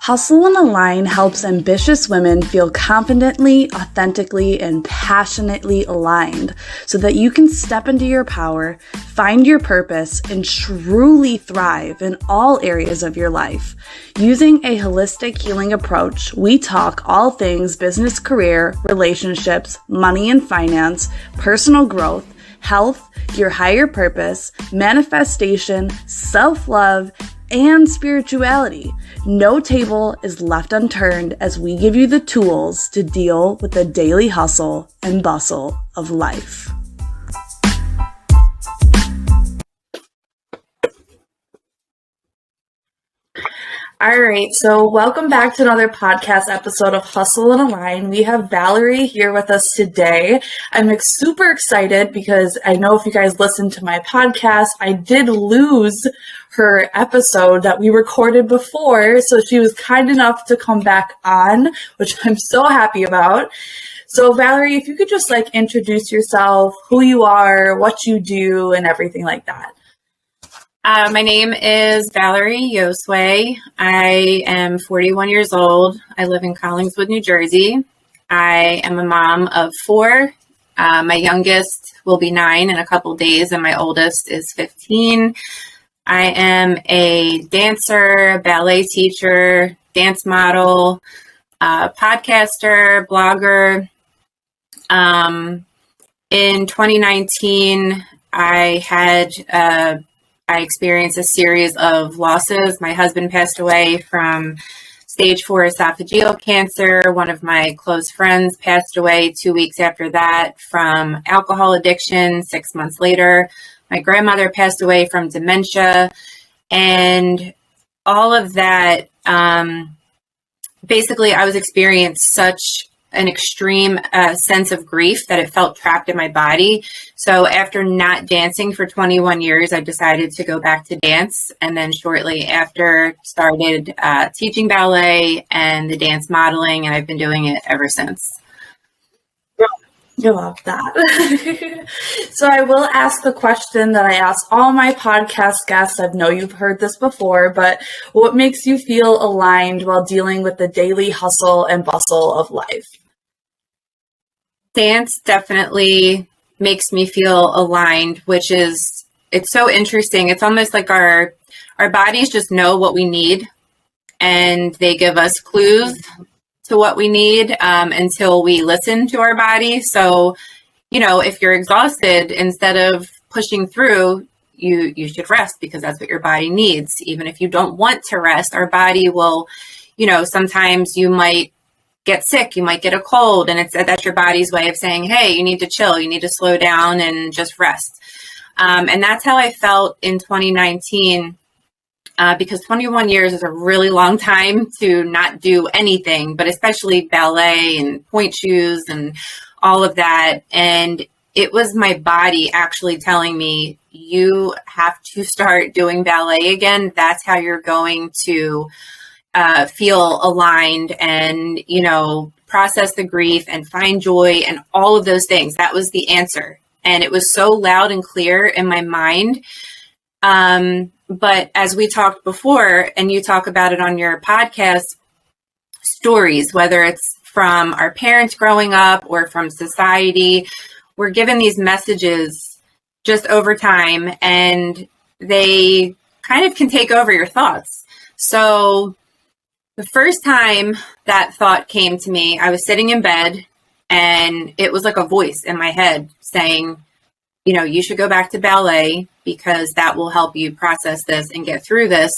Hustle and Align helps ambitious women feel confidently, authentically, and passionately aligned so that you can step into your power, find your purpose, and truly thrive in all areas of your life. Using a holistic healing approach, we talk all things business, career, relationships, money and finance, personal growth, health, your higher purpose, manifestation, self-love, and spirituality. No table is left unturned as we give you the tools to deal with the daily hustle and bustle of life. All right, so welcome back to another podcast episode of Hustle and Align. We have Valarie here with us today. I'm super excited because I know if you guys listen to my podcast, I did lose her episode that we recorded before, so she was kind enough to come back on, which I'm so happy about. So Valarie, if you could just introduce yourself, who you are, what you do, and everything like that. My name is Valarie Iosue. I am 41 years old. I live in Collingswood, New Jersey. I am a mom of 4. My youngest will be 9 in a couple days, and my oldest is 15. I am a dancer, ballet teacher, dance model, podcaster, blogger. In 2019, I experienced a series of losses. My husband passed away from stage 4 esophageal cancer. One of my close friends passed away 2 weeks after that from alcohol addiction. 6 months later, my grandmother passed away from dementia. And all of that, basically, I was experiencing such an extreme sense of grief that it felt trapped in my body. So after not dancing for 21 years, I decided to go back to dance. And then shortly after started teaching ballet and the dance modeling, and I've been doing it ever since. You love that. So I will ask the question that I ask all my podcast guests. I know you've heard this before, but what makes you feel aligned while dealing with the daily hustle and bustle of life? Dance definitely makes me feel aligned, it's so interesting. It's almost like our bodies just know what we need, and they give us clues to what we need until we listen to our body. So, if you're exhausted, instead of pushing through, you should rest, because that's what your body needs. Even if you don't want to rest, our body will, sometimes you might get sick, you might get a cold, and that's your body's way of saying, hey, you need to chill, you need to slow down and just rest. And that's how I felt in 2019, because 21 years is a really long time to not do anything, but especially ballet and point shoes and all of that. And it was my body actually telling me, you have to start doing ballet again. That's how you're going to feel aligned and, process the grief and find joy and all of those things. That was the answer. And it was so loud and clear in my mind. But as we talked before, and you talk about it on your podcast, stories, whether it's from our parents growing up or from society, we're given these messages just over time, and they kind of can take over your thoughts. So the first time that thought came to me, I was sitting in bed, and it was like a voice in my head saying, you should go back to ballet because that will help you process this and get through this.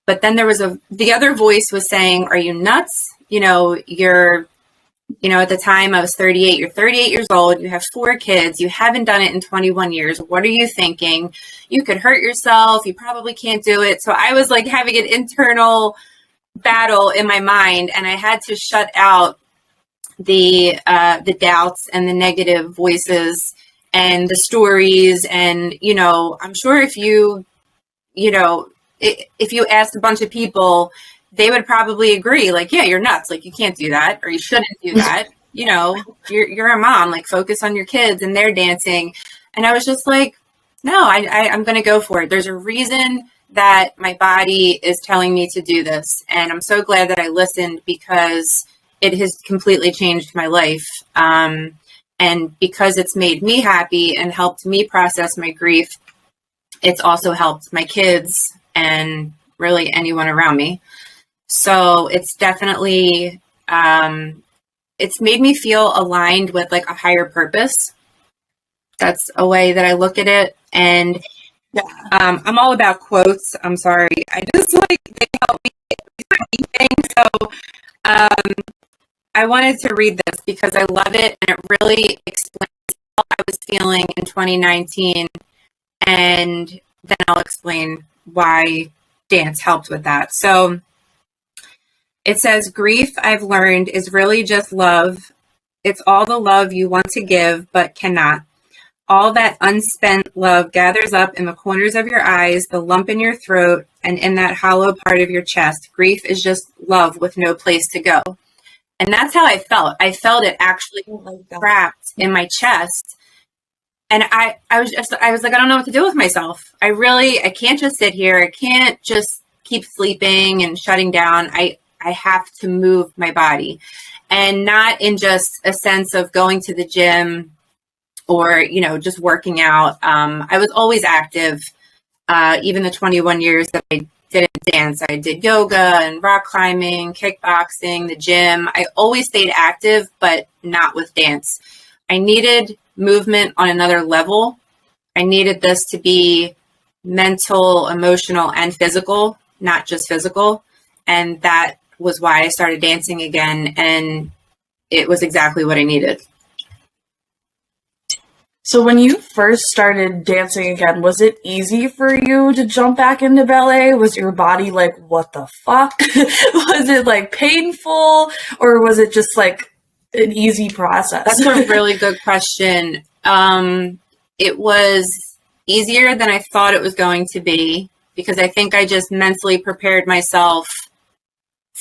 But then the other voice was saying, are you nuts? At the time I was 38, you're 38 years old, you have 4 kids, you haven't done it in 21 years. What are you thinking? You could hurt yourself. You probably can't do it. So I was having an internal battle in my mind, and I had to shut out the doubts and the negative voices and the stories. And, I'm sure if you asked a bunch of people, they would probably agree, yeah, you're nuts. You can't do that, or you shouldn't do that. You're a mom, focus on your kids and they're dancing. And I was just no, I'm going to go for it. There's a reason that my body is telling me to do this. And I'm so glad that I listened, because it has completely changed my life. And because it's made me happy and helped me process my grief, it's also helped my kids and really anyone around me. So it's definitely, it's made me feel aligned with like a higher purpose. That's a way that I look at it. And I'm all about quotes. I'm sorry. I just like, they help me with anything. So I wanted to read this because I love it, and it really explains how I was feeling in 2019. And then I'll explain why dance helped with that. So it says, grief, I've learned, is really just love. It's all the love you want to give but cannot. All that unspent love gathers up in the corners of your eyes, the lump in your throat, and in that hollow part of your chest. Grief is just love with no place to go. And that's how I felt. I felt it actually trapped in my chest. And I was like, I don't know what to do with myself. I can't just sit here. I can't just keep sleeping and shutting down. I have to move my body, and not in just a sense of going to the gym or, just working out. I was always active. Even the 21 years that I didn't dance, I did yoga and rock climbing, kickboxing, the gym. I always stayed active, but not with dance. I needed movement on another level. I needed this to be mental, emotional, and physical, not just physical. And that was why I started dancing again. And it was exactly what I needed. So when you first started dancing again, was it easy for you to jump back into ballet? Was your body like, what the fuck? Was it like painful, or was it just like an easy process? That's a really good question. It was easier than I thought it was going to be, because I think I just mentally prepared myself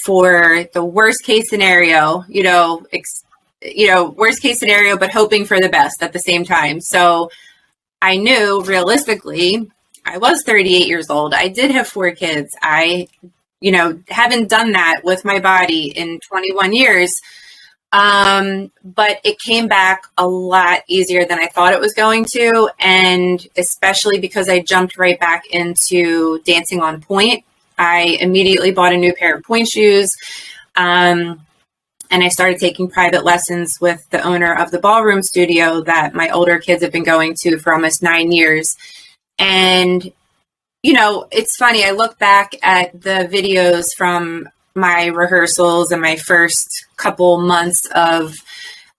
for the worst case scenario, worst case scenario, but hoping for the best at the same time. So I knew realistically, I was 38 years old. I did have 4 kids. I, haven't done that with my body in 21 years. But it came back a lot easier than I thought it was going to. And especially because I jumped right back into dancing on point. I immediately bought a new pair of point shoes. And I started taking private lessons with the owner of the ballroom studio that my older kids have been going to for almost 9 years. And, it's funny. I look back at the videos from my rehearsals and my first couple months of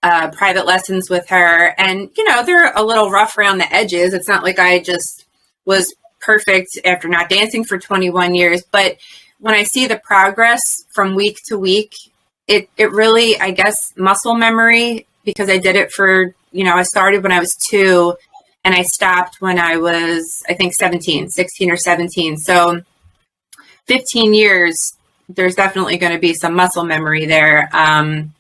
private lessons with her. And, they're a little rough around the edges. It's not like I just was perfect after not dancing for 21 years. But when I see the progress from week to week, it really, I guess, muscle memory, because I did it for, I started when I was 2 and I stopped when I was, I think, 16 or 17. So 15 years, there's definitely going to be some muscle memory there. And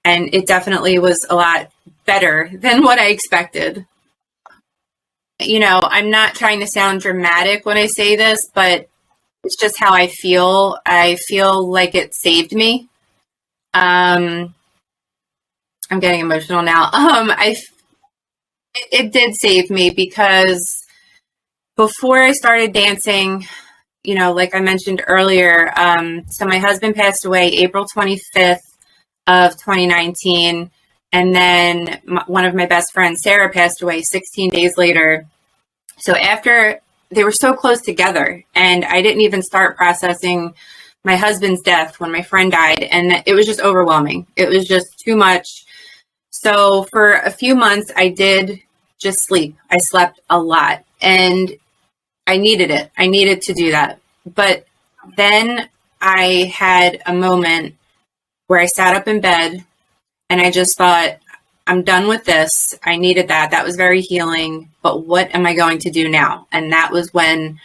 it definitely was a lot better than what I expected. I'm not trying to sound dramatic when I say this, but it's just how I feel. I feel like it saved me. I'm getting emotional now. It did save me, because before I started dancing, like I mentioned earlier, so my husband passed away April 25th of 2019. And then one of my best friends, Sarah, passed away 16 days later. So after, they were so close together, and I didn't even start processing my husband's death when my friend died. And it was just overwhelming. It was just too much. So for a few months, I did just sleep. I slept a lot, and I needed it. I needed to do that. But then I had a moment where I sat up in bed and I just thought, I'm done with this. I needed that. That was very healing. But what am I going to do now? And that was when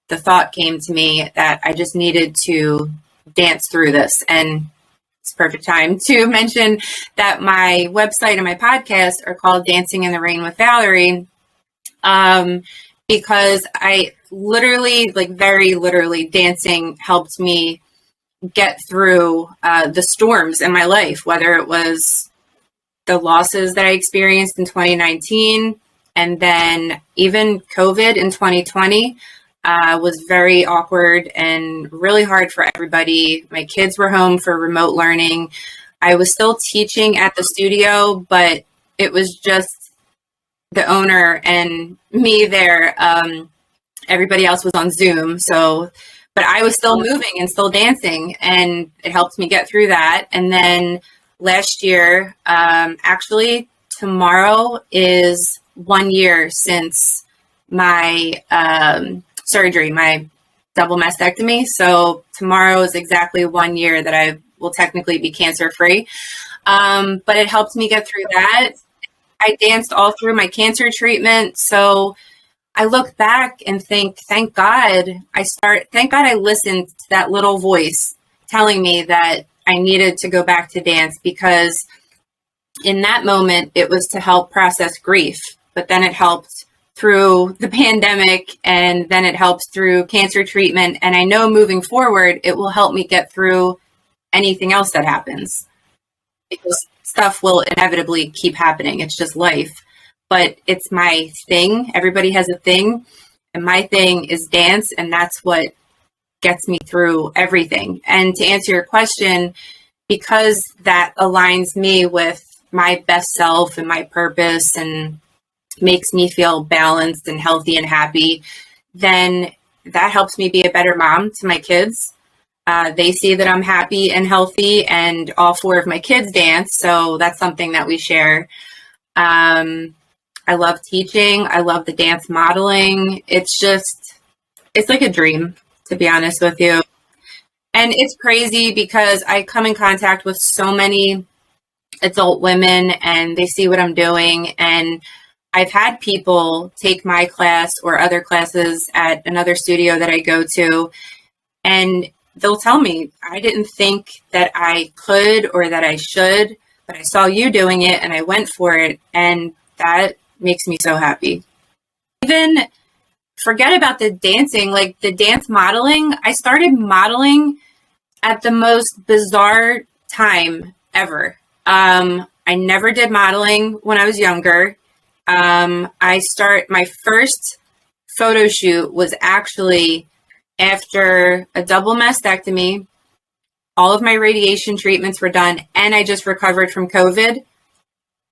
the thought came to me that I just needed to dance through this. And it's a perfect time to mention that my website and my podcast are called Dancing in the Rain with Valarie, because literally, like very literally, dancing helped me get through the storms in my life, whether it was the losses that I experienced in 2019 and then even COVID in 2020. Was very awkward and really hard for everybody. My kids were home for remote learning. I was still teaching at the studio, but it was just the owner and me there. Everybody else was on Zoom. So, but I was still moving and still dancing, and it helped me get through that. And then last year, actually, tomorrow is 1 year since my surgery, my double mastectomy. So tomorrow is exactly 1 year that I will technically be cancer free. But it helped me get through that. I danced all through my cancer treatment. So I look back and think, thank God I listened to that little voice telling me that I needed to go back to dance, because in that moment it was to help process grief, but then it helped through the pandemic, and then it helps through cancer treatment. And I know moving forward, it will help me get through anything else that happens, because stuff will inevitably keep happening. It's just life, but it's my thing. Everybody has a thing, and my thing is dance. And that's what gets me through everything. And to answer your question, because that aligns me with my best self and my purpose and makes me feel balanced and healthy and happy, then that helps me be a better mom to my kids. They see that I'm happy and healthy, and all 4 of my kids dance. So that's something that we share. I love teaching. I love the dance modeling. It's like a dream, to be honest with you. And it's crazy because I come in contact with so many adult women, and they see what I'm doing. And I've had people take my class or other classes at another studio that I go to, and they'll tell me, I didn't think that I could or that I should, but I saw you doing it and I went for it. And that makes me so happy. Even forget about the dancing, like the dance modeling. I started modeling at the most bizarre time ever. I never did modeling when I was younger. My first photo shoot was actually after a double mastectomy. All of my radiation treatments were done, and I just recovered from COVID.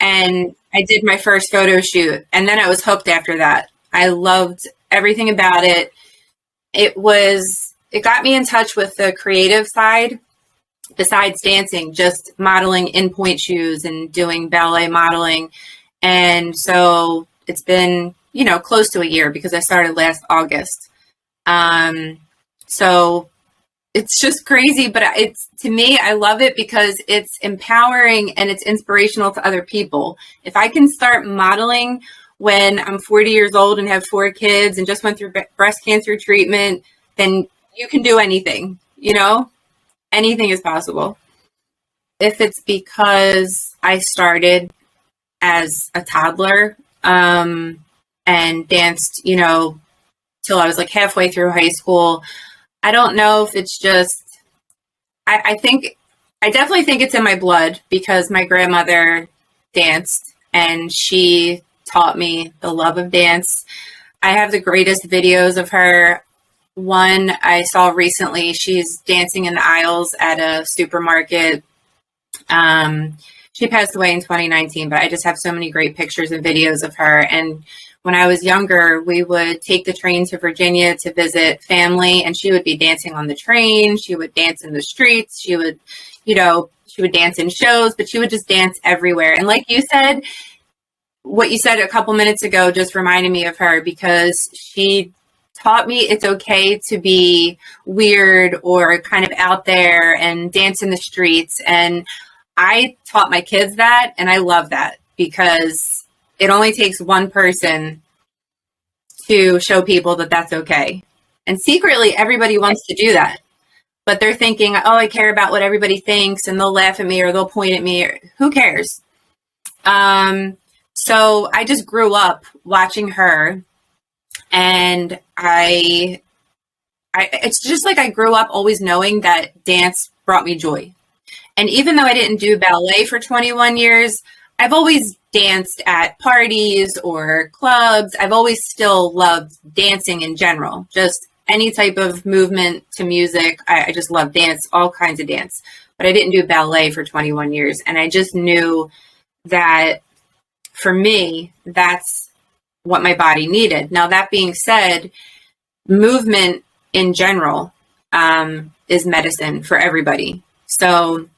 And I did my first photo shoot, and then I was hooked after that. I loved everything about it. It got me in touch with the creative side besides dancing, just modeling in point shoes and doing ballet modeling. And so it's been, close to a year, because I started last August. So it's just crazy, but to me, I love it because it's empowering and it's inspirational to other people. If I can start modeling when I'm 40 years old and have 4 kids and just went through breast cancer treatment, then you can do anything, anything is possible. If it's because I started as a toddler, and danced, till I was like halfway through high school. I don't know if it's just, I definitely think it's in my blood, because my grandmother danced and she taught me the love of dance. I have the greatest videos of her. One I saw recently, she's dancing in the aisles at a supermarket. She passed away in 2019, but I just have so many great pictures and videos of her. And when I was younger, we would take the train to Virginia to visit family, and she would be dancing on the train. She would dance in the streets. She would dance in shows, but she would just dance everywhere. And like you said, what you said a couple minutes ago just reminded me of her, because she taught me it's okay to be weird or kind of out there and dance in the streets. And I taught my kids that, and I love that, because it only takes one person to show people that that's okay. And secretly, everybody wants to do that, but they're thinking, oh, I care about what everybody thinks, and they'll laugh at me or they'll point at me. Or, who cares? So I just grew up watching her And it's just like I grew up always knowing that dance brought me joy. And even though I didn't do ballet for 21 years, I've always danced at parties or clubs. I've always still loved dancing in general, just any type of movement to music. I just love dance, all kinds of dance. But I didn't do ballet for 21 years. And I just knew that for me, that's what my body needed. Now, that being said, movement in general is medicine for everybody. So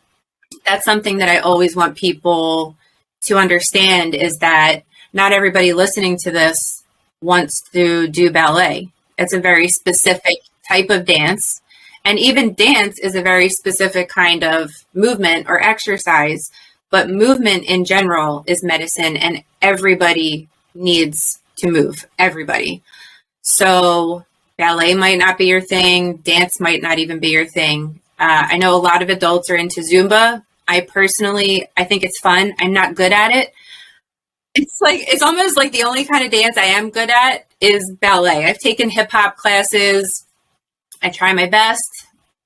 that's something that I always want people to understand, is that not everybody listening to this wants to do ballet. It's a very specific type of dance. And even dance is a very specific kind of movement or exercise. But movement in general is medicine, and everybody needs to move. Everybody. So ballet might not be your thing. Dance might not even be your thing. I know a lot of adults are into Zumba. I think it's fun. I'm not good at it. It's almost like the only kind of dance I am good at is ballet. I've taken hip hop classes. I try my best.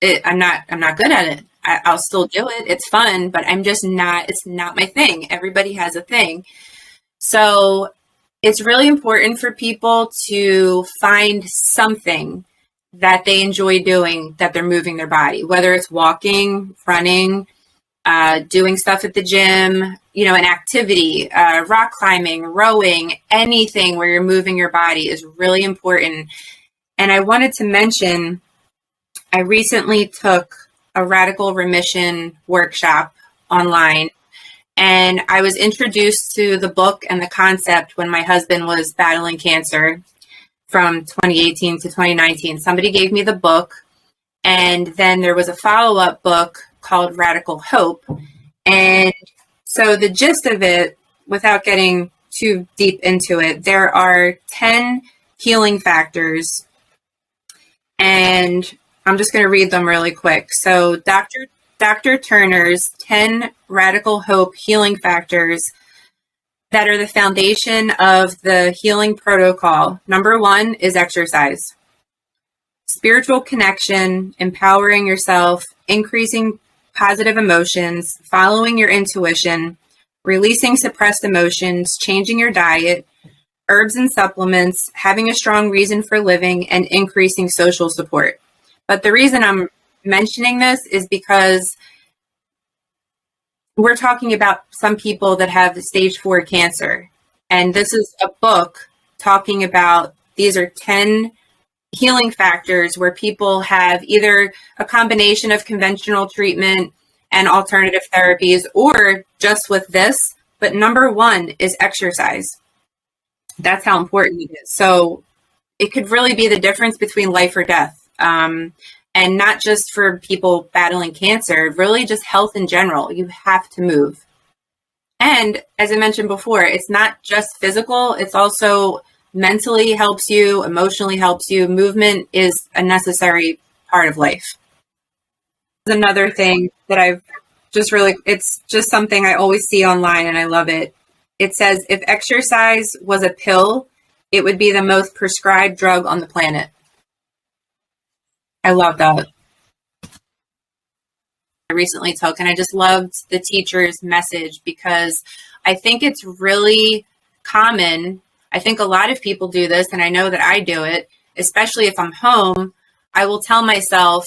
I'm not good at it. I'll still do it. It's fun, but it's not my thing. Everybody has a thing. So it's really important for people to find something that they enjoy doing, that they're moving their body, whether it's walking, running, doing stuff at the gym, an activity, rock climbing, rowing, anything where you're moving your body is really important. And I wanted to mention, I recently took a radical remission workshop online, and I was introduced to the book and the concept when my husband was battling cancer from 2018 to 2019. Somebody gave me the book, and then there was a follow-up book called Radical Hope. And so the gist of it, without getting too deep into it, there are 10 healing factors, and I'm just going to read them really quick. So Dr. Turner's 10 Radical Hope healing factors that are the foundation of the healing protocol. Number 1 is exercise. Spiritual connection, empowering yourself, increasing positive emotions, following your intuition, releasing suppressed emotions, changing your diet, herbs and supplements, having a strong reason for living, and increasing social support. But the reason I'm mentioning this is because we're talking about some people that have stage 4 cancer. And this is a book talking about, these are 10 healing factors where people have either a combination of conventional treatment and alternative therapies, or just with this. But number 1 is exercise. That's how important it is. So it could really be the difference between life or death. And not just for people battling cancer, really just health in general. You have to move. And as I mentioned before, it's not just physical, it's also mentally helps you, emotionally helps you. Movement is a necessary part of life. Another thing that it's just something I always see online, and I love it. It says, if exercise was a pill, it would be the most prescribed drug on the planet. I love that. I recently took, and I just loved the teacher's message, because I think it's really common. I think a lot of people do this, and I know that I do it, especially if I'm home. I will tell myself,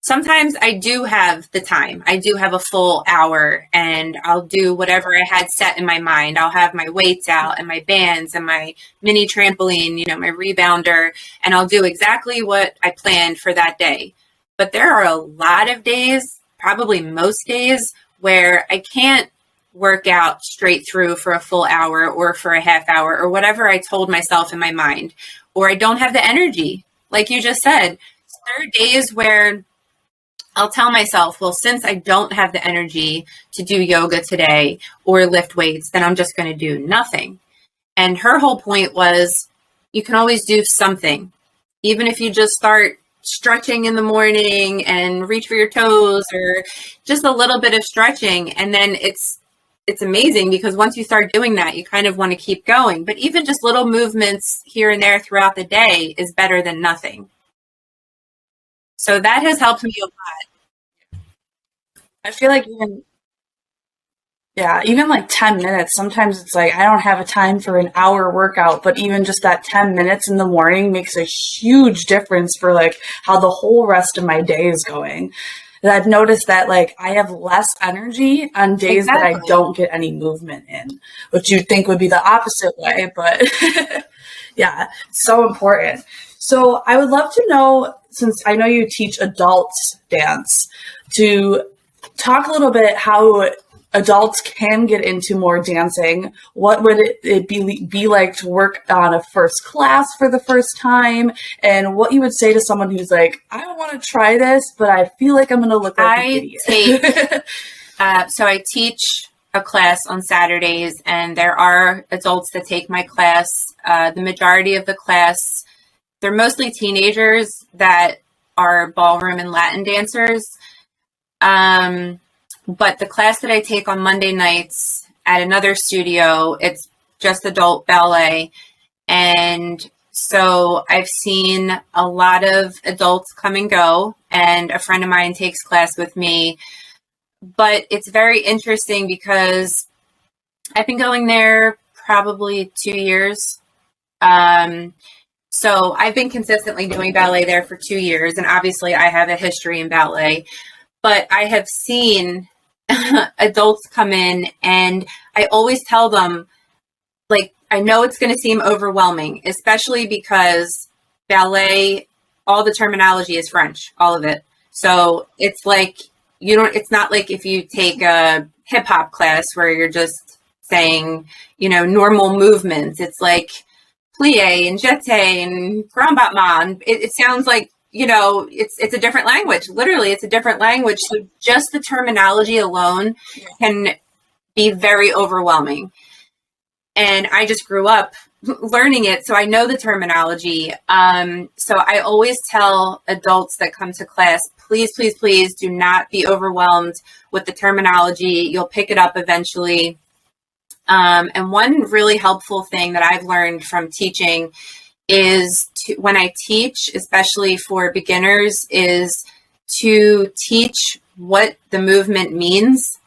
sometimes I do have the time. I do have a full hour, and I'll do whatever I had set in my mind. I'll have my weights out and my bands and my mini trampoline, my rebounder, and I'll do exactly what I planned for that day. But there are a lot of days, probably most days, where I can't work out straight through for a full hour or for a half hour or whatever I told myself in my mind, or I don't have the energy. Like you just said, there are days where I'll tell myself, well, since I don't have the energy to do yoga today or lift weights, then I'm just going to do nothing. And her whole point was, you can always do something. Even if you just start stretching in the morning and reach for your toes, or just a little bit of stretching. And then it's it's amazing because once you start doing that, you kind of want to keep going. But even just little movements here and there throughout the day is better than nothing. So that has helped me a lot. I feel like even like 10 minutes, sometimes it's like I don't have a time for an hour workout, but even just that 10 minutes in the morning makes a huge difference for like how the whole rest of my day is going. And I've noticed that like I have less energy on days that I don't get any movement in, which you'd think would be the opposite way, but yeah, it's so important. So I would love to know, since I know you teach adults dance, to talk a little bit how adults can get into more dancing. What would it be like to work on a first class for the first time? And what you would say to someone who's like, I want to try this, but I feel like I'm going to look like an idiot. So I teach a class on Saturdays, and there are adults that take my class. The majority of the class, they're mostly teenagers that are ballroom and Latin dancers. But the class that I take on Monday nights at another studio, it's just adult ballet. And so I've seen a lot of adults come and go, and a friend of mine takes class with me. But it's very interesting because I've been going there probably 2 years. So I've been consistently doing ballet there for 2 years, and obviously I have a history in ballet. But I have seen adults come in, and I always tell them, like, I know it's going to seem overwhelming, especially because ballet, all the terminology is French, all of it. So it's like, it's not like if you take a hip hop class where you're just saying, normal movements. It's like plie and jeté and grand battement. It sounds like, it's a different language. Literally, it's a different language. So just the terminology alone can be very overwhelming. And I just grew up learning it, so I know the terminology. So I always tell adults that come to class, please, please, please do not be overwhelmed with the terminology. You'll pick it up eventually. And one really helpful thing that I've learned from teaching is when I teach, especially for beginners, is to teach what the movement means.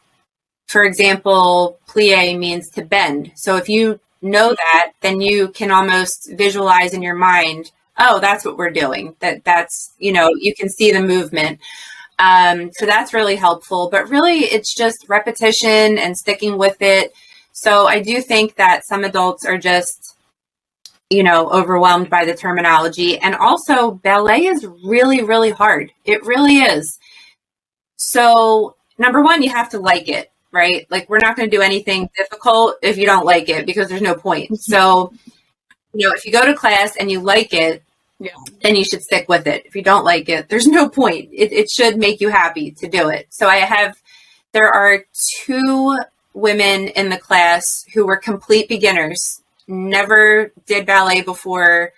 For example, plie means to bend. So if you know that, then you can almost visualize in your mind, oh, that's what we're doing. That's, you can see the movement. So that's really helpful, but really it's just repetition and sticking with it. So I do think that some adults are just, overwhelmed by the terminology. And also ballet is really, really hard. It really is. So number one, you have to like it, right? Like, we're not going to do anything difficult if you don't like it, because there's no point. So, if you go to class and you like it, then you should stick with it. If you don't like it, there's no point. It should make you happy to do it. So there are 2 women in the class who were complete beginners, never did ballet before,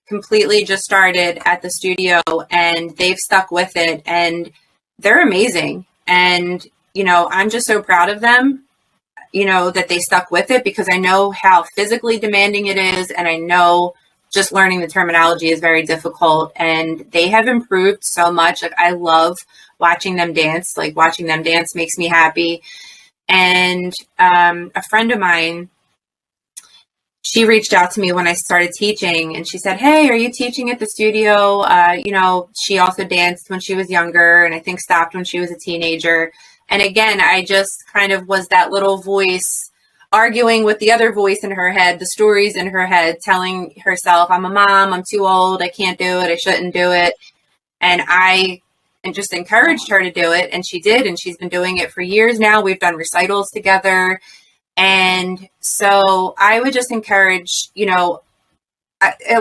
completely just started at the studio, and they've stuck with it, and they're amazing. And, I'm just so proud of them, that they stuck with it, because I know how physically demanding it is. And I know just learning the terminology is very difficult, and they have improved so much. Like, I love watching them dance. Like, watching them dance makes me happy. And a friend of mine, she reached out to me when I started teaching, and she said, hey, are you teaching at the studio? She also danced when she was younger, and I think stopped when she was a teenager. And again, I just kind of was that little voice arguing with the other voice in her head, the stories in her head, telling herself, I'm a mom, I'm too old, I can't do it, I shouldn't do it. And I just encouraged her to do it, and she did, and she's been doing it for years now. We've done recitals together. And so I would just encourage, a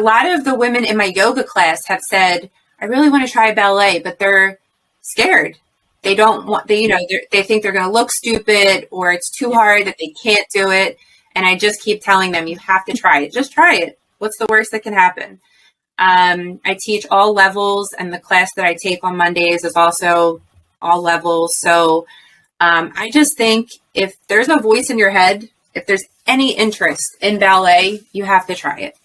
lot of the women in my yoga class have said, I really want to try ballet, but they're scared. They don't want, they think they're going to look stupid, or it's too hard, that they can't do it. And I just keep telling them, you have to try it. Just try it. What's the worst that can happen? I teach all levels, and the class that I take on Mondays is also all levels. So I just think if there's a voice in your head, if there's any interest in ballet, you have to try it.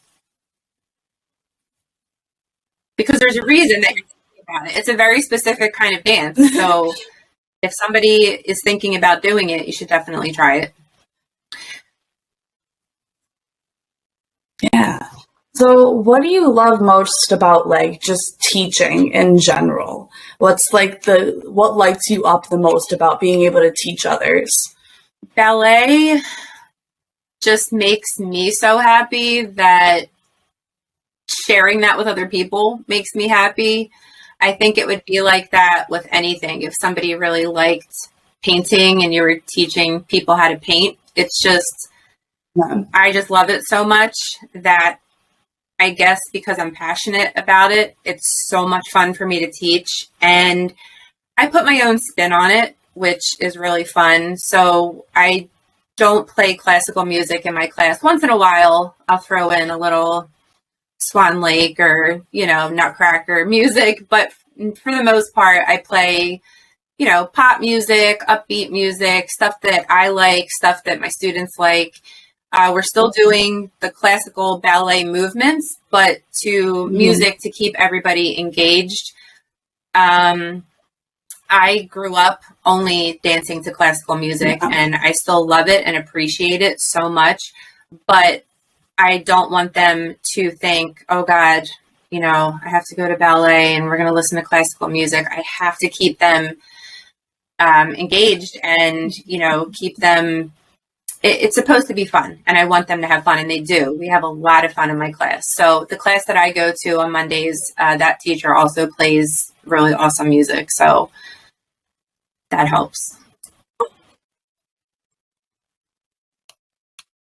Because there's a reason that you're thinking about it. It's a very specific kind of dance. So if somebody is thinking about doing it, you should definitely try it. Yeah. So what do you love most about like just teaching in general? What's like what lights you up the most about being able to teach others? Ballet just makes me so happy that sharing that with other people makes me happy. I think it would be like that with anything. If somebody really liked painting and you were teaching people how to paint, it's just, I just love it so much that I guess because I'm passionate about it, it's so much fun for me to teach. And I put my own spin on it, which is really fun. So I don't play classical music in my class. Once in a while, I'll throw in a little Swan Lake or, Nutcracker music. But for the most part, I play, pop music, upbeat music, stuff that I like, stuff that my students like. We're still doing the classical ballet movements, but to music to keep everybody engaged. I grew up only dancing to classical music, and I still love it and appreciate it so much. But I don't want them to think, oh God, I have to go to ballet and we're going to listen to classical music. I have to keep them engaged and, keep them. It's supposed to be fun, and I want them to have fun, and they do. We have a lot of fun in my class. So the class that I go to on Mondays, that teacher also plays really awesome music. So that helps.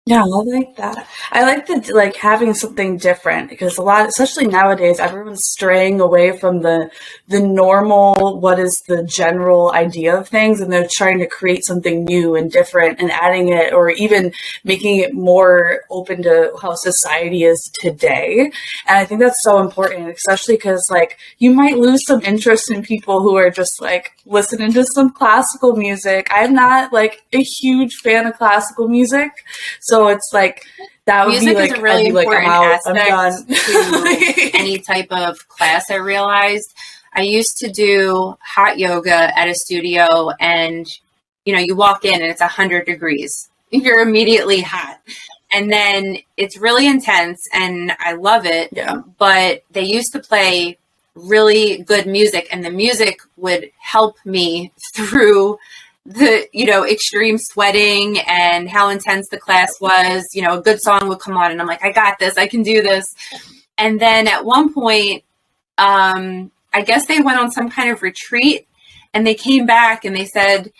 Yeah, I like that. I like having something different because especially nowadays, everyone's straying away from the normal, what is the general idea of things, and they're trying to create something new and different and adding it or even making it more open to how society is today. And I think that's so important, especially because you might lose some interest in people who are just listening to some classical music. I'm not a huge fan of classical music. So it's that would music be is a really important aspect to any type of class. I realized I used to do hot yoga at a studio, and you walk in and it's 100 degrees. You're immediately hot, and then it's really intense, and I love it. Yeah. But they used to play really good music, and the music would help me through the extreme sweating and how intense the class was. A good song would come on and I'm like, I got this, I can do this. And then at one point, I guess they went on some kind of retreat, and they came back and they said,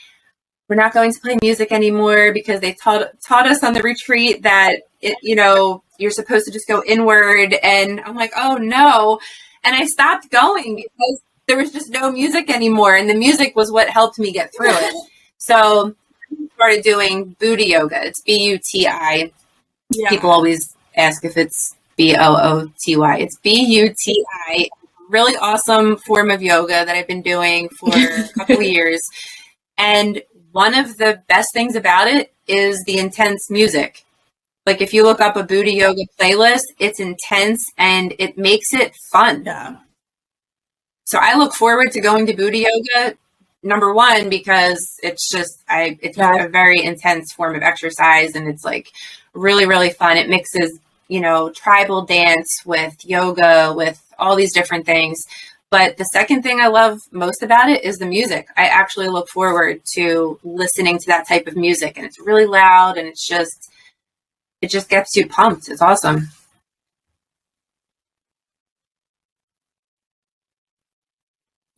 we're not going to play music anymore because they taught us on the retreat that you're supposed to just go inward. And I'm like, oh no. And I stopped going because there was just no music anymore, and the music was what helped me get through it. So I started doing booty yoga. It's BUTI. Yeah. People always ask if it's BOOTY. It's BUTI. Really awesome form of yoga that I've been doing for a couple of years. And one of the best things about it is the intense music. If you look up a booty yoga playlist, it's intense and it makes it fun. Yeah. So I look forward to going to booty yoga, number one, because it's a very intense form of exercise, and it's really, really fun. It mixes, tribal dance with yoga, with all these different things. But the second thing I love most about it is the music. I actually look forward to listening to that type of music, and it's really loud, and it just gets you pumped. It's awesome.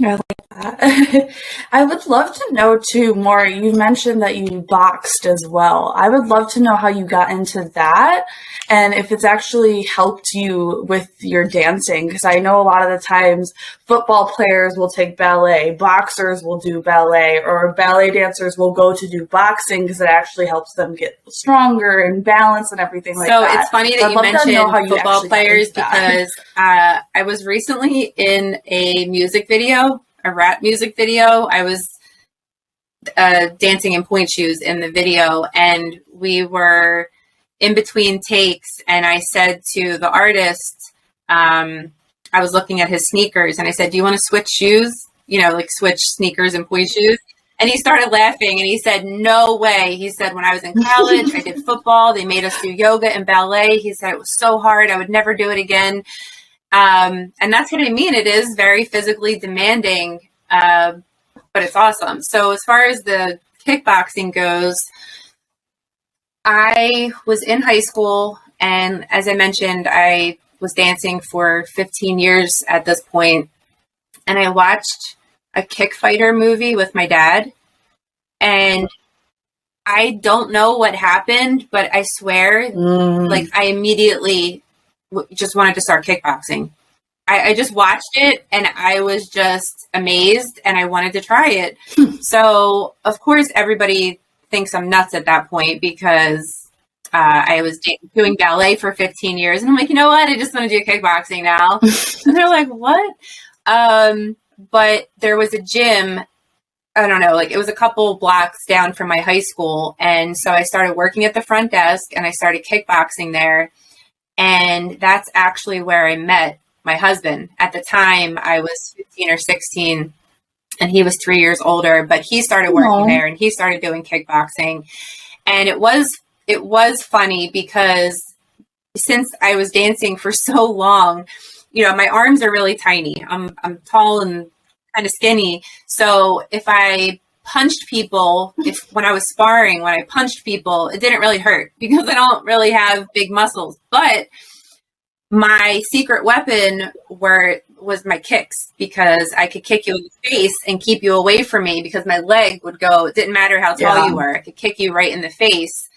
I like that. I would love to know too more. You mentioned that you boxed as well. I would love to know how you got into that and if it's actually helped you with your dancing. Because I know a lot of the times football players will take ballet, boxers will do ballet, or ballet dancers will go to do boxing because it actually helps them get stronger and balance and everything like that. So it's funny that you mentioned football players because I was recently in a music video, a rap music video. I was dancing in point shoes in the video, and we were in between takes, and I said to the artist, I was looking at his sneakers, and I said, do you want to switch shoes? Like switch sneakers and point shoes? And he started laughing, and he said, no way. He said, when I was in college, I did football. They made us do yoga and ballet. He said, it was so hard. I would never do it again. And that's what I mean. It is very physically demanding, but it's awesome. So as far as the kickboxing goes, I was in high school, and as I mentioned, I was dancing for 15 years at this point, and I watched a kick fighter movie with my dad, and I don't know what happened, but I swear, like, I immediately just wanted to start kickboxing. I just watched it, and I was just amazed, and I wanted to try it. So, of course, everybody thinks I'm nuts at that point, because I was doing ballet for 15 years, and I'm like, you know what? I just want to do kickboxing now. And they're like, what? But there was a gym, I don't know, like it was a couple blocks down from my high school. And so I started working at the front desk, and I started kickboxing there. And that's actually where I met my husband. At the time, I was 15 or 16, and he was 3 years older, but he started working there, and he started doing kickboxing. And it was funny, because since I was dancing for so long, my arms are really tiny. I'm tall and kind of skinny. So if I punched people, when I was sparring, when I punched people, it didn't really hurt, because I don't really have big muscles. But my secret weapon was my kicks, because I could kick you in the face and keep you away from me, because my leg would go, it didn't matter how tall you were, I could kick you right in the face.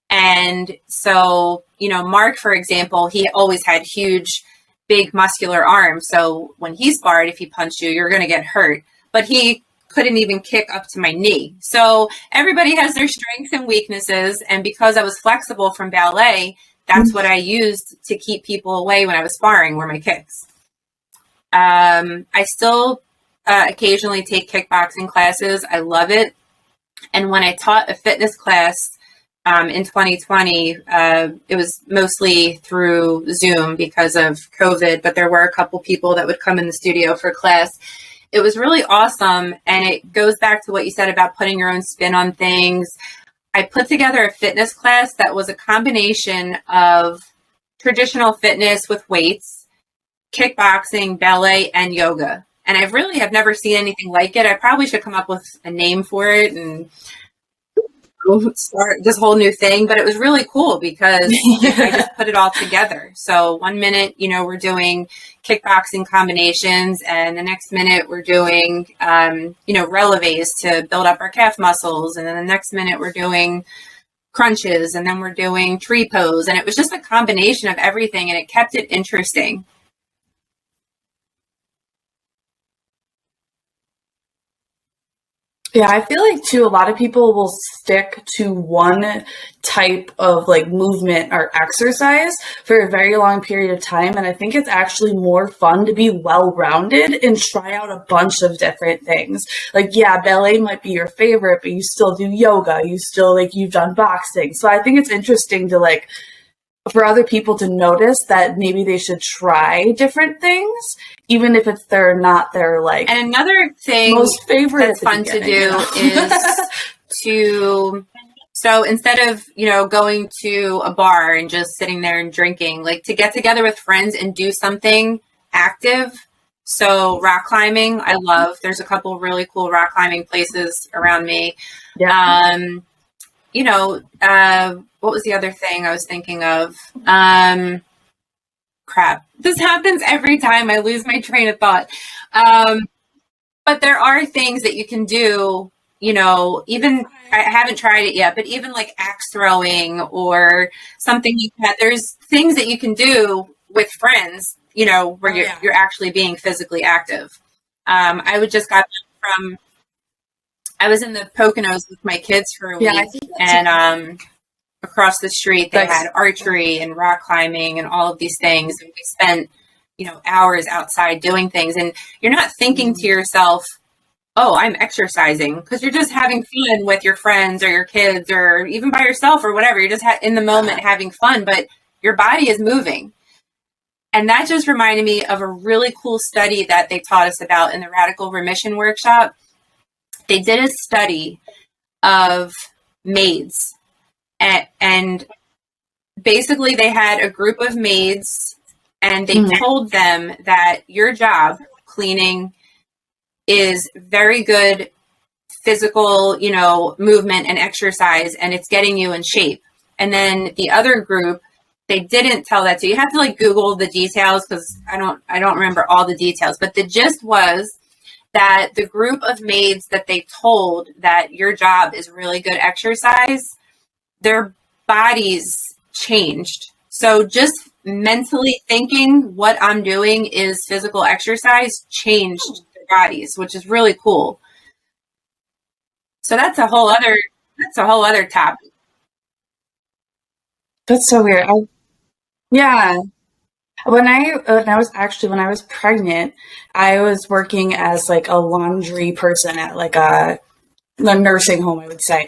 And so, Mark, for example, he always had huge, big muscular arms. So when he sparred, if he punched you, you're going to get hurt. But he couldn't even kick up to my knee. So everybody has their strengths and weaknesses. And because I was flexible from ballet, that's what I used to keep people away when I was sparring, were my kicks. I still occasionally take kickboxing classes. I love it. And when I taught a fitness class in 2020, it was mostly through Zoom because of COVID, but there were a couple people that would come in the studio for class. It was really awesome. And it goes back to what you said about putting your own spin on things. I put together a fitness class that was a combination of traditional fitness with weights, kickboxing, ballet, and yoga. And I really have never seen anything like it. I probably should come up with a name for it and start this whole new thing, but it was really cool, because I just put it all together. So 1 minute, we're doing kickboxing combinations, and the next minute we're doing, releves to build up our calf muscles. And then the next minute we're doing crunches, and then we're doing tree pose. And it was just a combination of everything, and it kept it interesting. Yeah, I feel like too, a lot of people will stick to one type of like movement or exercise for a very long period of time. And I think it's actually more fun to be well-rounded and try out a bunch of different things. Like, yeah, ballet might be your favorite, but you still do yoga. You've done boxing. So I think it's interesting to for other people to notice that maybe they should try different things, even if they're not their And another thing most favorite that's fun to do is so instead of, going to a bar and just sitting there and drinking, to get together with friends and do something active. So rock climbing, I love. There's a couple really cool rock climbing places around me. Yeah. What was the other thing I was thinking of? Crap. This happens every time I lose my train of thought. But there are things that you can do, even, I haven't tried it yet, but even like axe throwing or something like that. There's things that you can do with friends, where you're actually being physically active. I was in the Poconos with my kids for a week, and across the street they had archery and rock climbing and all of these things. And we spent, hours outside doing things, and you're not thinking to yourself, oh, I'm exercising, because you're just having fun with your friends or your kids or even by yourself or whatever. You're just in the moment having fun, but your body is moving. And that just reminded me of a really cool study that they taught us about in the Radical Remission Workshop. They did a study of maids, and basically they had a group of maids, and they told them that your job, cleaning, is very good physical, movement and exercise, and it's getting you in shape. And then the other group, they didn't tell that to you. You have to like Google the details, because I don't remember all the details, but the gist was that the group of maids that they told that your job is really good exercise, their bodies changed. So just mentally thinking what I'm doing is physical exercise changed their bodies, which is really cool. So that's a whole other topic. That's so weird. Yeah. When I was pregnant, I was working as like a laundry person at like a nursing home, I would say.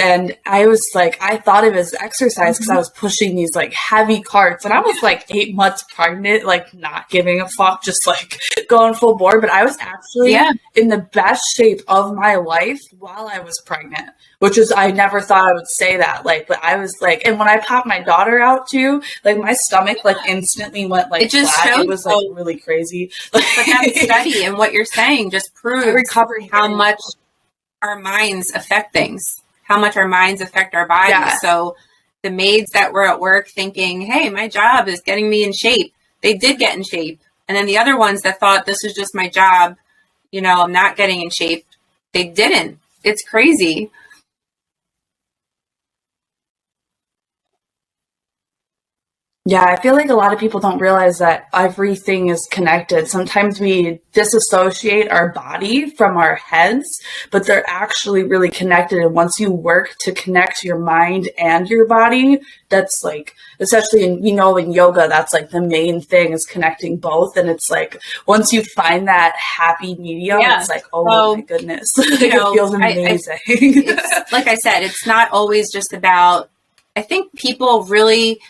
And I was like, I thought it was exercise because I was pushing these like heavy carts, and I was like 8 months pregnant, like not giving a fuck, just like going full bore. But I was actually in the best shape of my life while I was pregnant, which is, I never thought I would say that. Like, but I was like, and when I popped my daughter out too, like my stomach like instantly went like it just flat. Shows, it was like really crazy. But that study and what you're saying just proves how much our minds affect things, how much our minds affect our bodies. Yeah. So the maids that were at work thinking, hey, my job is getting me in shape, they did get in shape. And then the other ones that thought this is just my job, I'm not getting in shape, they didn't. It's crazy. Yeah, I feel like a lot of people don't realize that everything is connected. Sometimes we disassociate our body from our heads, but they're actually really connected. And once you work to connect your mind and your body, that's like, especially in yoga, that's like the main thing, is connecting both. And it's like, once you find that happy medium, it's like, oh my goodness, it feels amazing. It's, like I said, it's not always just about, I think people really,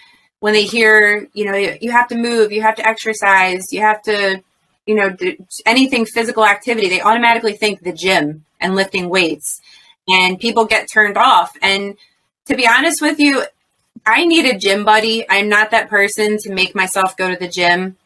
when they hear, you have to move, you have to exercise, you have to, do anything physical activity, they automatically think the gym and lifting weights, and people get turned off. And to be honest with you, I need a gym buddy. I'm not that person to make myself go to the gym.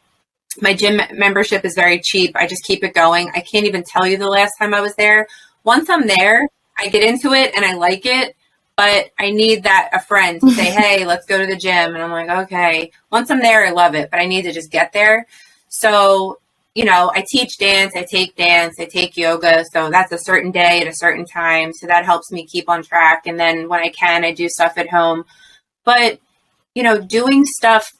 My gym membership is very cheap. I just keep it going. I can't even tell you the last time I was there. Once I'm there, I get into it and I like it. But I need a friend to say, hey, let's go to the gym. And I'm like, okay. Once I'm there, I love it, but I need to just get there. So, I teach dance, I take yoga. So that's a certain day at a certain time. So that helps me keep on track. And then when I can, I do stuff at home. But, doing stuff,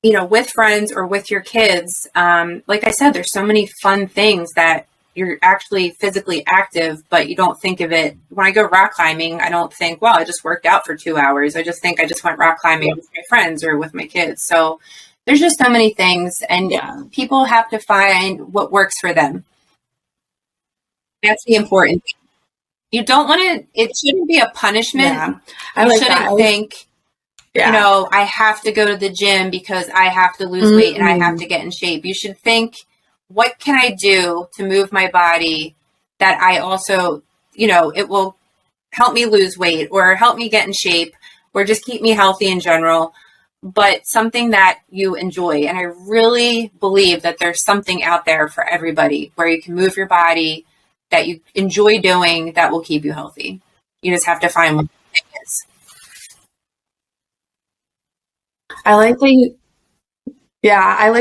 with friends or with your kids, like I said, there's so many fun things that you're actually physically active, but you don't think of it. When I go rock climbing, I don't think, well, I just worked out for 2 hours. I just think I just went rock climbing with my friends or with my kids. So there's just so many things, and people have to find what works for them. That's the important thing. You don't want to, it shouldn't be a punishment. Yeah. You shouldn't think, I have to go to the gym because I have to lose weight and I have to get in shape. You should think, what can I do to move my body that I also, it will help me lose weight or help me get in shape or just keep me healthy in general, but something that you enjoy. And I really believe that there's something out there for everybody where you can move your body that you enjoy doing that will keep you healthy. You just have to find what it is. I like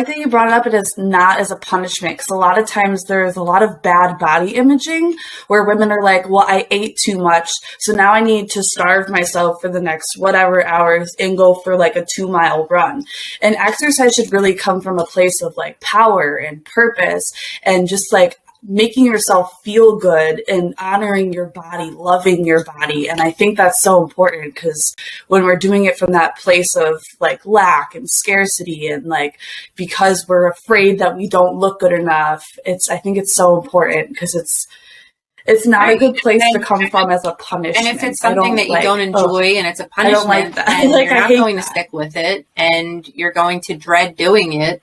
that you brought it up. It is not as a punishment, because a lot of times there's a lot of bad body imaging where women are like, well, I ate too much, so now I need to starve myself for the next whatever hours and go for like a 2-mile run. And exercise should really come from a place of like power and purpose, and just like making yourself feel good and honoring your body, loving your body. And I think that's so important, because when we're doing it from that place of like lack and scarcity and like because we're afraid that we don't look good enough, I think it's so important, because It's not a Right. good place And to then, come from as a punishment. and if it's something that you don't enjoy and it's a I don't punishment, like that. then Like, you're I not hate going to that. stick with it and you're going to dread doing it.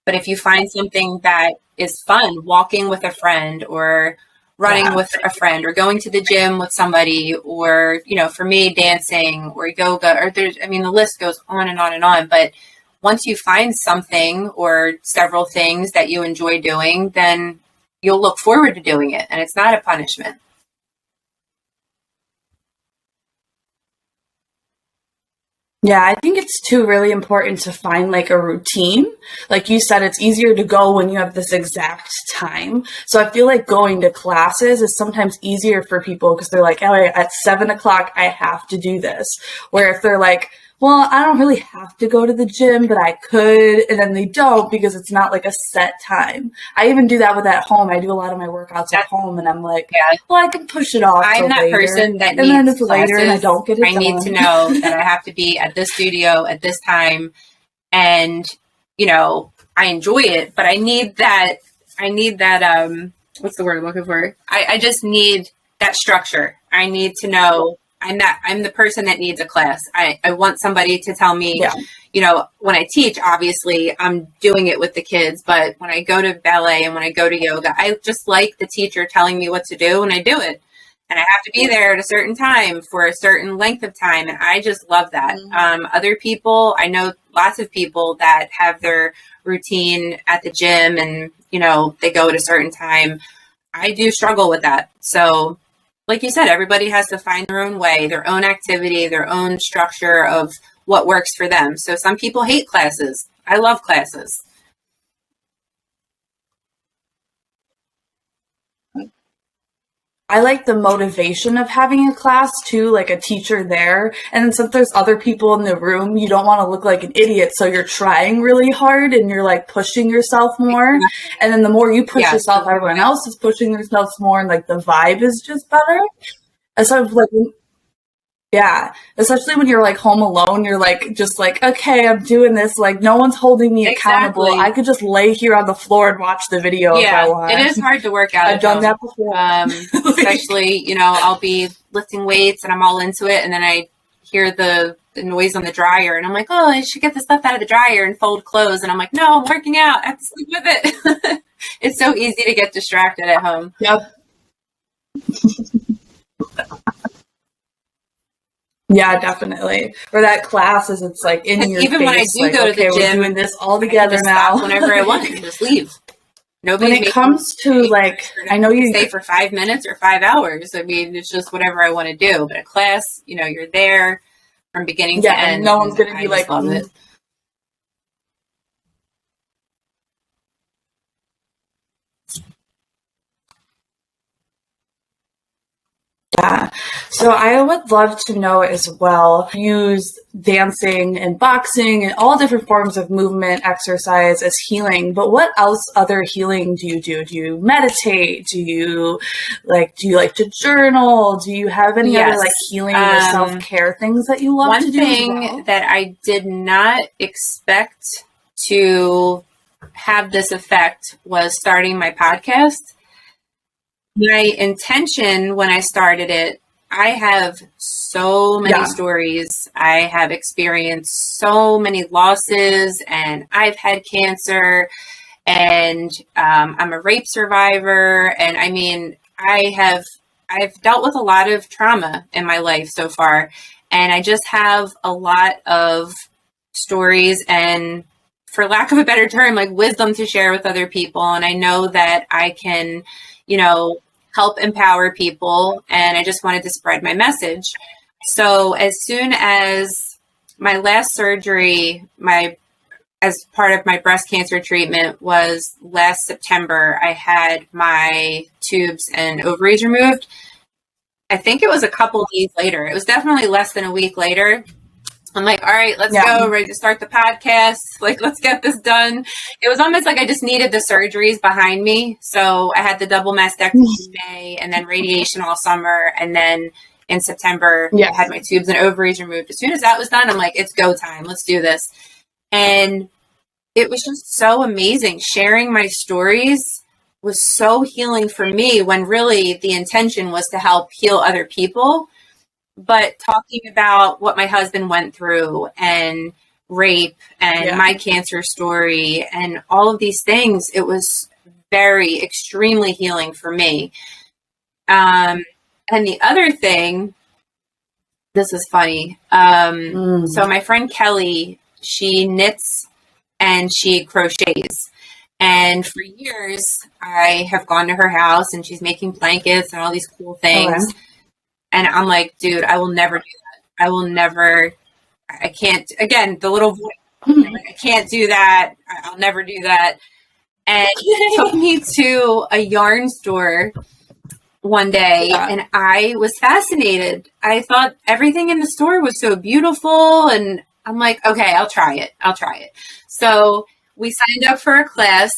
But if you find something that is fun, walking with a friend or running with a friend or going to the gym with somebody, or, you know, for me, dancing or yoga, or there's, I mean, the list goes on and on and on. But once you find something or several things that you enjoy doing, then you'll look forward to doing it. And it's not a punishment. Yeah, I think it's too really important to find like a routine. Like you said, it's easier to go when you have this exact time. So I feel like going to classes is sometimes easier for people because they're like, oh, at 7 o'clock, I have to do this. Where if they're like, well, I don't really have to go to the gym, but I could. And then they don't because it's not like a set time. I even do that with at home. I do a lot of my workouts at home and I'm like, well, I can push it off I'm that later. person that and then needs it's later and I classes. don't get it I done. need to know that I have to be at this studio at this time. And, you know, I enjoy it, but I need that, what's the word I'm looking for? I just need that structure. I need to know I'm the person that needs a class. I want somebody to tell me, you know, when I teach, obviously I'm doing it with the kids, but when I go to ballet and when I go to yoga, I just like the teacher telling me what to do and I do it. And I have to be there at a certain time for a certain length of time. And I just love that. Other people, I know lots of people that have their routine at the gym and, you know, they go at a certain time. I do struggle with that. So like you said, everybody has to find their own way, their own activity, their own structure of what works for them. So some people hate classes. I love classes. I like the motivation of having a class too, like a teacher there. And then since there's other people in the room, you don't want to look like an idiot. So you're trying really hard and you're like pushing yourself more. And then the more you push yourself, everyone else is pushing themselves more. And like the vibe is just better. And so like, yeah, especially when you're like home alone, you're like, just like, okay, I'm doing this. Like no one's holding me accountable. I could just lay here on the floor and watch the video if I want. It is hard to work out. I've done that before. Especially, you know, I'll be lifting weights and I'm all into it. And then I hear the noise on the dryer and I'm like, oh, I should get the stuff out of the dryer and fold clothes. And I'm like, no, I'm working out. I have to sleep with it. It's so easy to get distracted at home. Yep. Yeah, definitely. Or that class is it's like in your even face. When I do like, go to okay, the gym, we're doing this all together now. Whenever I want, I can just leave. Nobody. When it comes to like, I know you stay for 5 minutes or 5 hours. I mean, it's just whatever I want to do. But a class, you know, you're there from beginning to end. No one's going to be like, love it. Yeah. So I would love to know as well, use dancing and boxing and all different forms of movement, exercise as healing, but what else other healing do you do? Do you meditate? Do you like to journal? Do you have any other like healing or self-care things that you love to do? One thing that I did not expect to have this effect was starting my podcast. My intention when I started it, I have so many stories. I have experienced so many losses and I've had cancer and I'm a rape survivor. And I mean, I've dealt with a lot of trauma in my life so far. And I just have a lot of stories and, for lack of a better term, like wisdom to share with other people. And I know that I can, you know, help empower people, and I just wanted to spread my message. So as soon as my last surgery, as part of my breast cancer treatment was last September, I had my tubes and ovaries removed. I think it was a couple of days later. It was definitely less than a week later. I'm like, all right, let's go, ready to start the podcast. Like, let's get this done. It was almost like I just needed the surgeries behind me. So I had the double mastectomy in May and then radiation all summer. And then in September, I had my tubes and ovaries removed. As soon as that was done, I'm like, it's go time. Let's do this. And it was just so amazing sharing my stories was so healing for me, when really the intention was to help heal other people. But talking about what my husband went through, and rape, and my cancer story, and all of these things, it was very extremely healing for me. And the other thing, this is funny. So my friend Kelly, she knits and she crochets. And for years, I have gone to her house and she's making blankets and all these cool things. Okay. And I'm like, dude, I will never do that. I will never, I can't, again, the little voice, I can't do that. I'll never do that. And it took me to a yarn store one day, and I was fascinated. I thought everything in the store was so beautiful, and I'm like, okay, I'll try it. So we signed up for a class.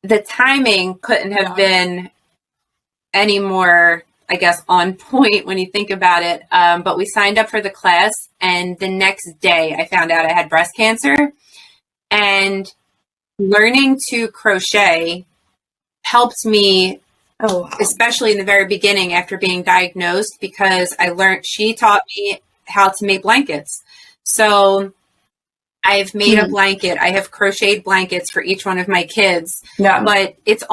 The timing couldn't have been any more, I guess, on point when you think about it. But we signed up for the class, and the next day I found out I had breast cancer. And learning to crochet helped me, especially in the very beginning after being diagnosed, because she taught me how to make blankets. So I've made a blanket. I have crocheted blankets for each one of my kids. Yeah. But it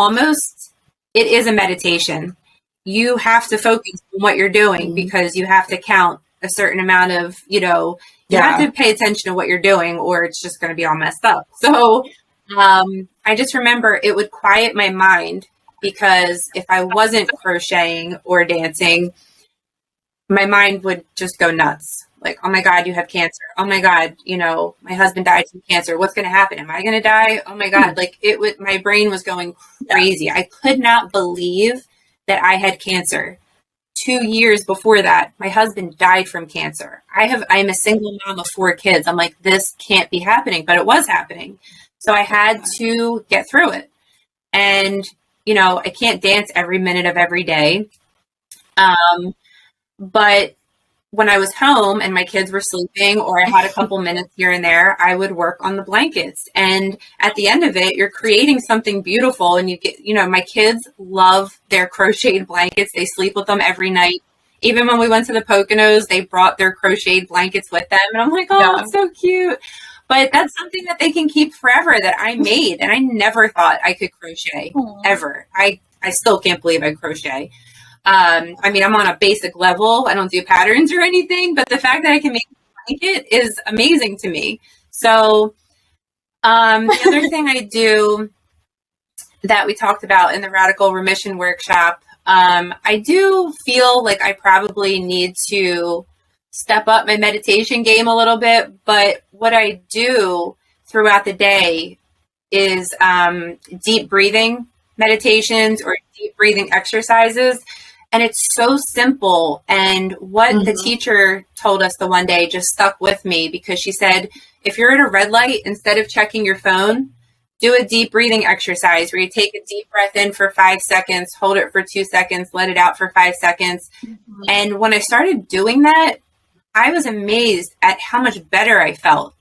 is a meditation. You have to focus on what you're doing, because you have to count a certain amount of, you have to pay attention to what you're doing, or it's just going to be all messed up. So I just remember it would quiet my mind, because if I wasn't crocheting or dancing, my mind would just go nuts. Like, oh my God, you have cancer. Oh my God, my husband died from cancer. What's going to happen? Am I going to die? Oh my God. Like, my brain was going crazy. I could not believe that I had cancer. 2 years before that, my husband died from cancer. I'm a single mom of 4 kids. I'm like, this can't be happening, but it was happening. So I had to get through it. And, I can't dance every minute of every day. But when I was home and my kids were sleeping, or I had a couple minutes here and there, I would work on the blankets. And at the end of it, you're creating something beautiful. And you get, my kids love their crocheted blankets. They sleep with them every night. Even when we went to the Poconos, they brought their crocheted blankets with them. And I'm like, oh, it's so cute. But that's something that they can keep forever, that I made. And I never thought I could crochet ever. I still can't believe I crochet. I'm on a basic level. I don't do patterns or anything, but the fact that I can make a blanket is amazing to me. So the other thing I do that we talked about in the Radical Remission workshop, I do feel like I probably need to step up my meditation game a little bit. But what I do throughout the day is deep breathing meditations or deep breathing exercises. And it's so simple. And what the teacher told us the one day just stuck with me, because she said, if you're at a red light, instead of checking your phone, do a deep breathing exercise where you take a deep breath in for 5 seconds, hold it for 2 seconds, let it out for 5 seconds. And when I started doing that, I was amazed at how much better I felt.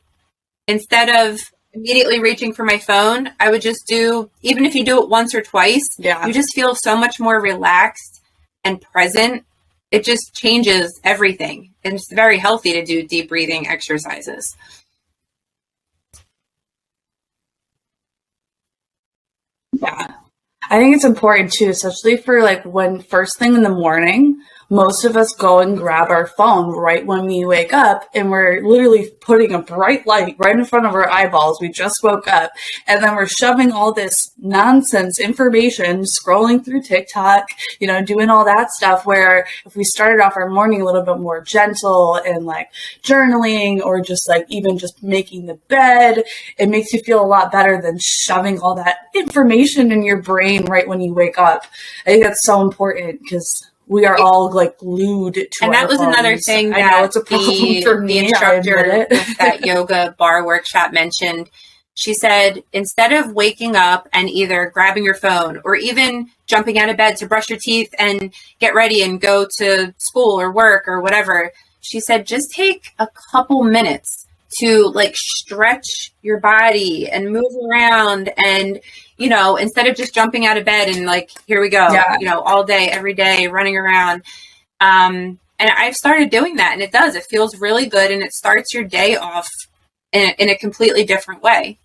Instead of immediately reaching for my phone, I would just do, even if you do it once or twice, you just feel so much more relaxed and present. It just changes everything. And it's very healthy to do deep breathing exercises. Yeah. I think it's important too, especially for like when first thing in the morning, most of us go and grab our phone right when we wake up, and we're literally putting a bright light right in front of our eyeballs. We just woke up, and then we're shoving all this nonsense information, scrolling through TikTok, doing all that stuff, where if we started off our morning a little bit more gentle and like journaling, or just like even just making the bed, it makes you feel a lot better than shoving all that information in your brain right when you wake up. I think that's so important, because we are all like glued to and that was phones. Another thing that I know it's a problem for me. The instructor with that yoga bar workshop mentioned. She said, instead of waking up and either grabbing your phone or even jumping out of bed to brush your teeth and get ready and go to school or work or whatever, she said, just take a couple minutes to like stretch your body and move around, and instead of just jumping out of bed and like, here we go, all day, every day, running around. And I've started doing that, and it feels really good, and it starts your day off in a completely different way.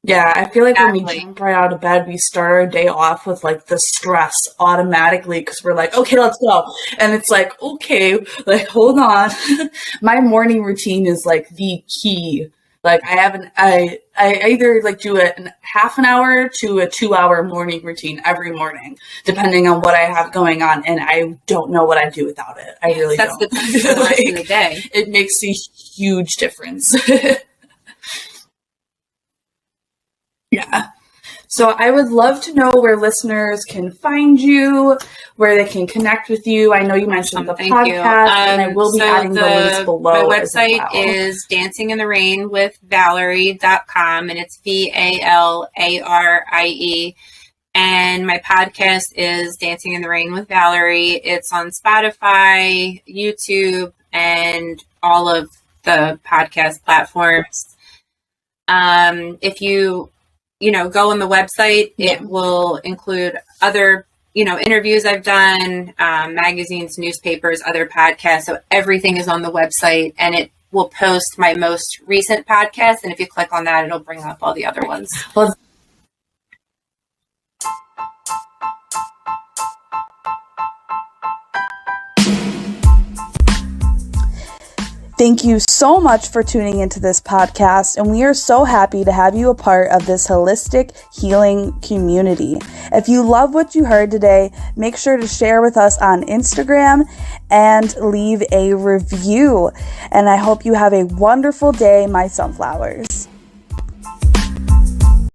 Yeah, I feel like when we jump right out of bed, we start our day off with like the stress automatically because we're like, okay, let's go. And it's like, okay, like, hold on. My morning routine is like the key. Like I either like do it in half an hour to a 2-hour morning routine every morning, depending on what I have going on. And I don't know what I'd do without it. I really don't. That's the time for the rest of the day. It makes a huge difference. Yeah. So I would love to know where listeners can find you, where they can connect with you. I know you mentioned the podcast, and I will be adding the links below. My website is dancingintherain.com, and it's VALARIE. And my podcast is Dancing in the Rain with Valarie. It's on Spotify, YouTube, and all of the podcast platforms. If you go on the website, it will include other, interviews I've done, magazines, newspapers, other podcasts. So everything is on the website, and it will post my most recent podcast. And if you click on that, it'll bring up all the other ones. Well, thank you so much for tuning into this podcast, and we are so happy to have you a part of this holistic healing community. If you love what you heard today, make sure to share with us on Instagram and leave a review. And I hope you have a wonderful day, my sunflowers.